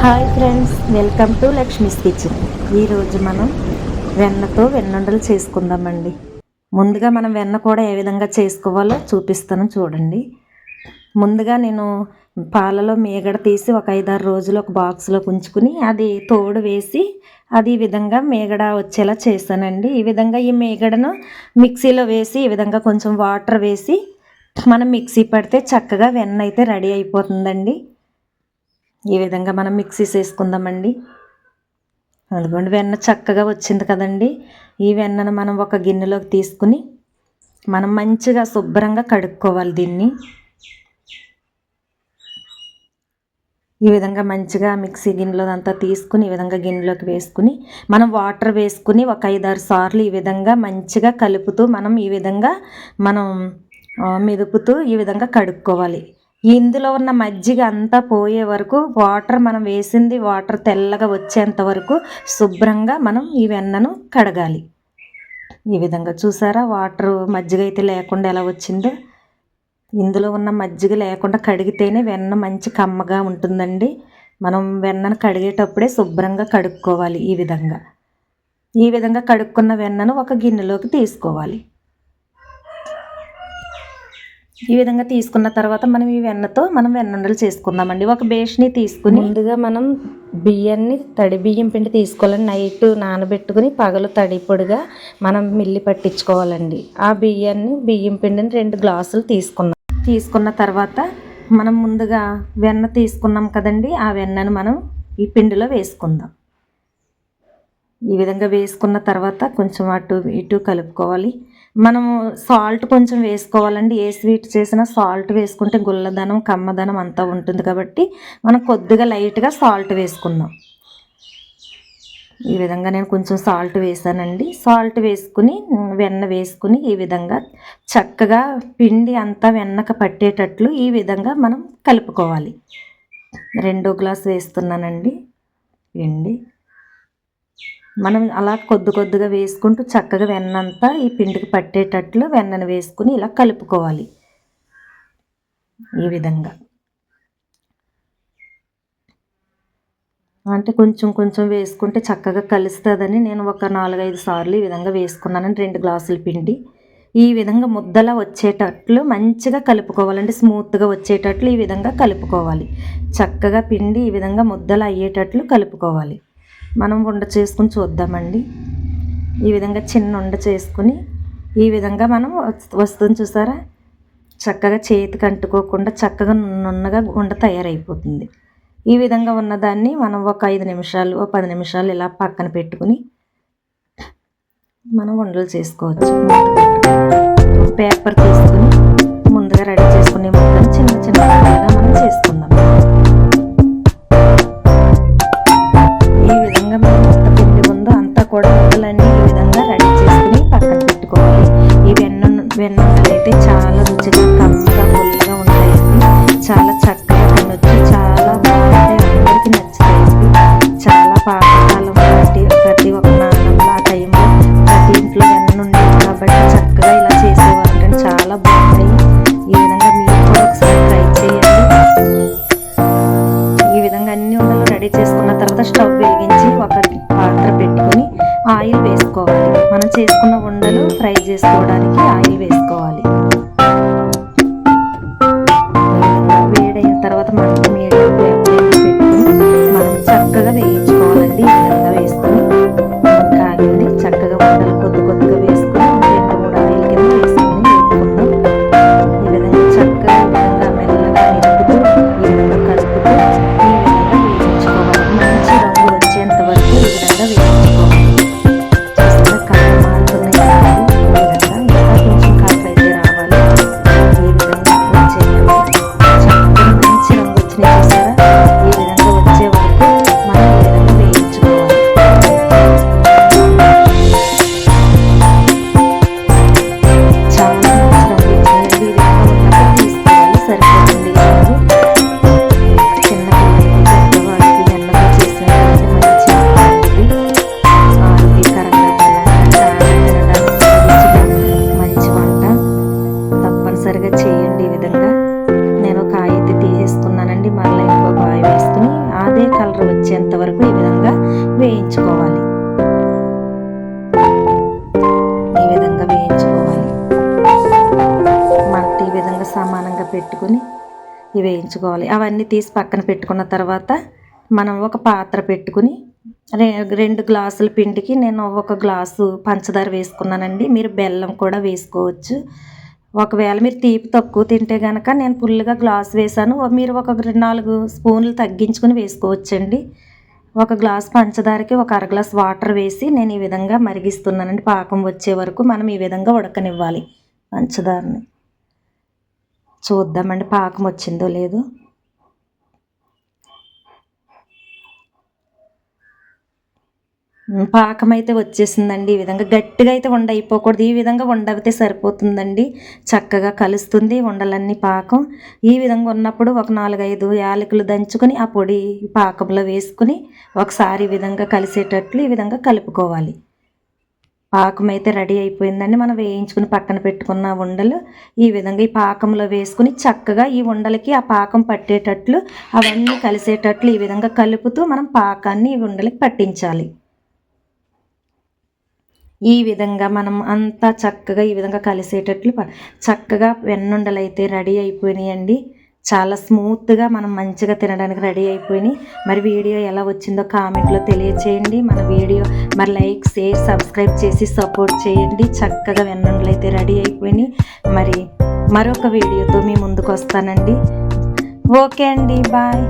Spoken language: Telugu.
Hi friends, welcome to Lakshmi's kitchen. ఈరోజు మనం వెన్నతో వెన్నుండలు చేసుకుందామండి. ముందుగా మనం వెన్న కూడా ఏ విధంగా చేసుకోవాలో చూపిస్తాను చూడండి. ముందుగా నేను పాలలో మీగడ తీసి ఒక 5-6 రోజులు ఒక బాక్స్లో ఉంచుకుని అది తోడు వేసి అది ఈ విధంగా మీగడ వచ్చేలా చేశానండి. ఈ విధంగా ఈ మీగడను మిక్సీలో వేసి ఈ విధంగా కొంచెం వాటర్ వేసి మనం మిక్సీ పడితే చక్కగా వెన్న అయితే రెడీ అయిపోతుందండి. ఈ విధంగా మనం మిక్సీ చేసుకుందామండి. అదిగోండి వెన్న చక్కగా వచ్చింది కదండి. ఈ వెన్నను మనం ఒక గిన్నెలోకి తీసుకుని మనం మంచిగా శుభ్రంగా కడుక్కోవాలి. దీన్ని ఈ విధంగా మంచిగా మిక్సీ గిన్నెలో అంతా తీసుకుని ఈ విధంగా గిన్నెలోకి వేసుకుని మనం వాటర్ వేసుకుని ఒక 5-6 సార్లు ఈ విధంగా మంచిగా కలుపుతూ మనం ఈ విధంగా మనం మెదుపుతూ ఈ విధంగా కడుక్కోవాలి. ఇందులో ఉన్న మజ్జిగ అంతా పోయే వరకు వాటర్ మనం వేసింది వాటర్ తెల్లగా వచ్చేంత వరకు శుభ్రంగా మనం ఈ వెన్నను కడగాలి. ఈ విధంగా చూసారా వాటర్ మజ్జిగ అయితే లేకుండా ఎలా వచ్చిందో. ఇందులో ఉన్న మజ్జిగ లేకుండా కడిగితేనే వెన్న మంచి కమ్మగా ఉంటుందండి. మనం వెన్నను కడిగేటప్పుడే శుభ్రంగా కడుక్కోవాలి. ఈ విధంగా కడుక్కున్న వెన్నను ఒక గిన్నెలోకి తీసుకోవాలి. ఈ విధంగా తీసుకున్న తర్వాత మనం ఈ వెన్నతో మనం వెన్నుండలు చేసుకుందామండి. ఒక బేషన్ని తీసుకుని ముందుగా మనం బియ్యాన్ని తడి బియ్యం పిండి తీసుకోవాలండి. నైట్ నానబెట్టుకుని పగలు తడి పొడిగా మనం మిల్లి పట్టించుకోవాలండి. ఆ బియ్యం పిండిని 2 గ్లాసులు తీసుకున్న తర్వాత మనం ముందుగా వెన్న తీసుకున్నాం కదండి. ఆ వెన్నను మనం ఈ పిండిలో వేసుకుందాం. ఈ విధంగా వేసుకున్న తర్వాత కొంచెం అటు ఇటు కలుపుకోవాలి. మనము సాల్ట్ కొంచెం వేసుకోవాలండి. ఏ స్వీట్ చేసినా సాల్ట్ వేసుకుంటే గుల్లదనం కమ్మదనం అంతా ఉంటుంది కాబట్టి మనం కొద్దిగా లైట్గా సాల్ట్ వేసుకుందాం. ఈ విధంగా నేను కొంచెం సాల్ట్ వేసానండి. సాల్ట్ వేసుకుని వెన్న వేసుకుని ఈ విధంగా చక్కగా పిండి అంతా వెన్నక పట్టేటట్లు ఈ విధంగా మనం కలుపుకోవాలి. 2 గ్లాసు వేస్తున్నానండి పిండి. మనం అలా కొద్దిగా వేసుకుంటూ చక్కగా వెన్నంతా ఈ పిండికి పట్టేటట్లు వెన్నను వేసుకుని ఇలా కలుపుకోవాలి. ఈ విధంగా అంటే కొంచెం వేసుకుంటే చక్కగా కలుస్తుందని నేను ఒక 4-5 సార్లు ఈ విధంగా వేసుకున్నాను. 2 గ్లాసుల పిండి ఈ విధంగా ముద్దలా వచ్చేటట్లు మంచిగా కలుపుకోవాలండి. స్మూత్గా వచ్చేటట్లు ఈ విధంగా కలుపుకోవాలి. చక్కగా పిండి ఈ విధంగా ముద్దలా అయ్యేటట్లు కలుపుకోవాలి. మనం ఉండ చేసుకుని చూద్దామండి. ఈ విధంగా చిన్న ఉండ చేసుకుని ఈ విధంగా మనం వస్తుంది చూసారా, చక్కగా చేతికి అంటుకోకుండా చక్కగా నున్నగా ఉండ తయారైపోతుంది. ఈ విధంగా ఉన్నదాన్ని మనం ఒక 5 నిమిషాలు 10 నిమిషాలు ఇలా పక్కన పెట్టుకుని మనం ఉండలు చేసుకోవచ్చు. పేపర్ తీసుకుని ముందుగా రెడీ చేసుకునే ముద్దలు చిన్న ముద్దలుగా మనం చేసుకుందాం. కూడా ముద్దలన్నీ ఈ విధంగా రెడీ చేసుకుని పక్కన పెట్టుకోవాలి. ఈ వెన్నుండలు అయితే చాలా రుచిగా కమ్మగా పుల్లగా ఉంటాయండి. చాలా చక్కగా తినొచ్చు, చాలా బాగుంటాయి, అందరికీ నచ్చుతాయండి. చాలా పాతకాలం ప్రతి ఒక్క నాన్నమ్మ ఆ టైంలో ప్రతి ఇంట్లో వెన్నుండేది కాబట్టి చక్కగా ఇలా చేసేవారు. చాలా బాగుంటాయి. ఈ విధంగా మీరు కూడా ఒకసారి ట్రై చేయండి. ఈ విధంగా అన్ని ఉండలు రెడీ చేసుకున్న తర్వాత స్టవ్ వెలిగించి ఒక పాత్ర పెట్టుకుని ఆయిల్ వేసుకోవాలి. మనం చేసుకున్న ఉండలు ఫ్రై చేసుకోవడానికి ఆయిల్ వేసుకోవాలి. వేడైన తర్వాత మంట మీడియం పెట్టుకుని మనం చక్కగా వేయించుకోవాలండి. ఈ విధంగా వేసుకుని కాగింది చక్కగా ఉండలు కొద్దిగా వేసుకుని 2-3 ఆయిల్ కింద వేసుకుని వేపుకుందాం. ఈ విధంగా చక్కగా మెల్లగా నింపుతూ ఈ విధంగా కలుపుతూ ఈ విధంగా వేయించుకోవాలి. మంచి రంగు వచ్చేంత వరకు ఈ విధంగా వేయించుకోవాలి. పెట్టుకుని ఇవి వేయించుకోవాలి. అవన్నీ తీసి పక్కన పెట్టుకున్న తర్వాత మనం ఒక పాత్ర పెట్టుకుని 2 గ్లాసుల పిండికి నేను 1 గ్లాసు పంచదార వేసుకున్నానండి. మీరు బెల్లం కూడా వేసుకోవచ్చు. ఒకవేళ మీరు తీపి తక్కువ తింటే కనుక నేను ఫుల్గా గ్లాస్ వేసాను, మీరు ఒక 4 స్పూన్లు తగ్గించుకుని వేసుకోవచ్చండి. 1 గ్లాస్ పంచదారకి 1 అర గ్లాస్ వాటర్ వేసి నేను ఈ విధంగా మరిగిస్తున్నానండి. పాకం వచ్చే వరకు మనం ఈ విధంగా ఉడకనివ్వాలి పంచదారని. చూద్దామండి పాకం వచ్చిందో లేదో. పాకం అయితే వచ్చేసిందండి. ఈ విధంగా గట్టిగా అయితే ఉండ అయిపోకూడదు, ఈ విధంగా ఉండవితే సరిపోతుందండి. చక్కగా కలుస్తుంది ఉండలన్నీ పాకం. ఈ విధంగా ఉన్నప్పుడు ఒక 4-5 యాలకులు దంచుకొని ఆ పొడి పాకంలో వేసుకుని ఒకసారి ఈ విధంగా కలిసేటట్లు ఈ విధంగా కలుపుకోవాలి. పాకం అయితే రెడీ అయిపోయిందండి. మనం వేయించుకుని పక్కన పెట్టుకున్న ఉండలు ఈ విధంగా ఈ పాకంలో వేసుకుని చక్కగా ఈ ఉండలకి ఆ పాకం పట్టేటట్లు అవన్నీ కలిసేటట్లు ఈ విధంగా కలుపుతూ మనం పాకాన్ని ఈ ఉండలకి పట్టించాలి. ఈ విధంగా మనం అంతా చక్కగా ఈ విధంగా కలిసేటట్లు చక్కగా వెన్నుండలు అయితే రెడీ అయిపోయినాయండి. చాలా స్మూత్గా మనం మంచిగా తినడానికి రెడీ అయిపోయినాయి. మరి వీడియో ఎలా వచ్చిందో కామెంట్లో తెలియచేయండి. మన వీడియో మరి లైక్, షేర్, సబ్స్క్రైబ్ చేసి సపోర్ట్ చేయండి. చక్కగా వెన్నుండలు అయితే రెడీ అయిపోయినాయి. మరి మరొక వీడియోతో మీ ముందుకు వస్తానండి. ఓకే అండి, బాయ్.